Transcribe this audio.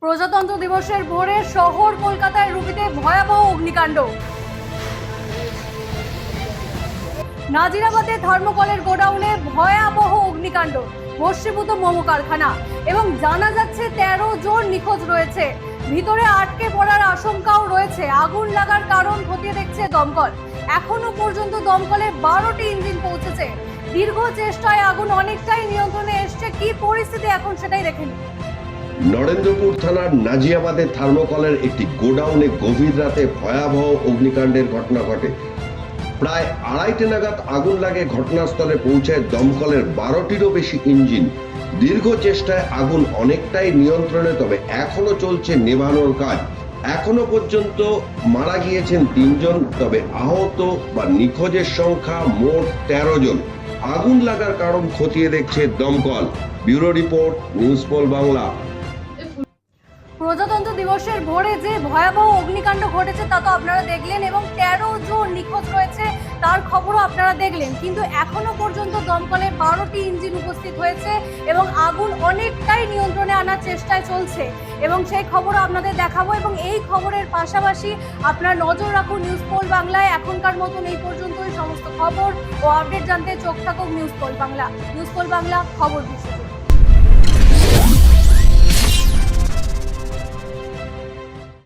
প্রজাতন্ত্র দিবসের ভোরে শহর কলকাতায় রুবিতে ভয়াবহ অগ্নিকাণ্ড। নাজিরাবাদে থার্মোকলের গোডাউনে ভয়াবহ অগ্নিকাণ্ড, ভস্মীভূত মোমো কারখানা এবং জানা যাচ্ছে 13 জন নিখোঁজ রয়েছে। ভিতরে আটকে পড়ার আশঙ্কাও রয়েছে। আগুন লাগার কারণ খতিয়ে দেখছে দমকল। এখনো পর্যন্ত দমকলে 12টি ইঞ্জিন পৌঁছেছে। দীর্ঘ চেষ্টায় আগুন অনেকটাই নিয়ন্ত্রণে এসছে। কি পরিস্থিতি এখন সেটাই দেখে নিন। নরেন্দ্রপুর থানার নাজিরাবাদে থার্মোকলের একটি গোডাউনে গভীর রাতে ভয়াবহ অগ্নিকাণ্ডের ঘটনা ঘটে। প্রায় 2:30 নাগাদ আগুন লাগে। ঘটনাস্থলে পৌঁছায় দমকলের 12টিরও বেশি ইঞ্জিন। দীর্ঘ চেষ্টায় আগুন অনেকটাই নিয়ন্ত্রণে, তবে এখনো চলছে নেভানোর কাজ। এখনো পর্যন্ত মারা গিয়েছেন 3 জন, তবে আহত বা নিখোঁজের সংখ্যা মোট 13 জন। আগুন লাগার কারণ খতিয়ে দেখছে দমকল। Bureau report, News Pole Bangla. প্রজাতন্ত্র দিবসের ভোরে যে ভয়াবহ অগ্নিকাণ্ড ঘটেছে তা তো আপনারা দেখলেন এবং 13 জন নিখোঁজ রয়েছে তার খবরও আপনারা দেখলেন। কিন্তু এখনো পর্যন্ত দমকলে 12টি ইঞ্জিন উপস্থিত হয়েছে এবং আগুন অনেকটাই নিয়ন্ত্রণে আনার চেষ্টায় চলছে এবং সেই খবরও আপনাদের দেখাবো। এবং এই খবরের পাশাপাশি আপনার নজর রাখুন নিউজ পোল বাংলায়। এখনকার মতন এই পর্যন্তই। সমস্ত খবর ও আপডেট জানতে চোখ থাকুক News Pole Bangla. News Pole Bangla, খবর বিশ্বজুড়ে।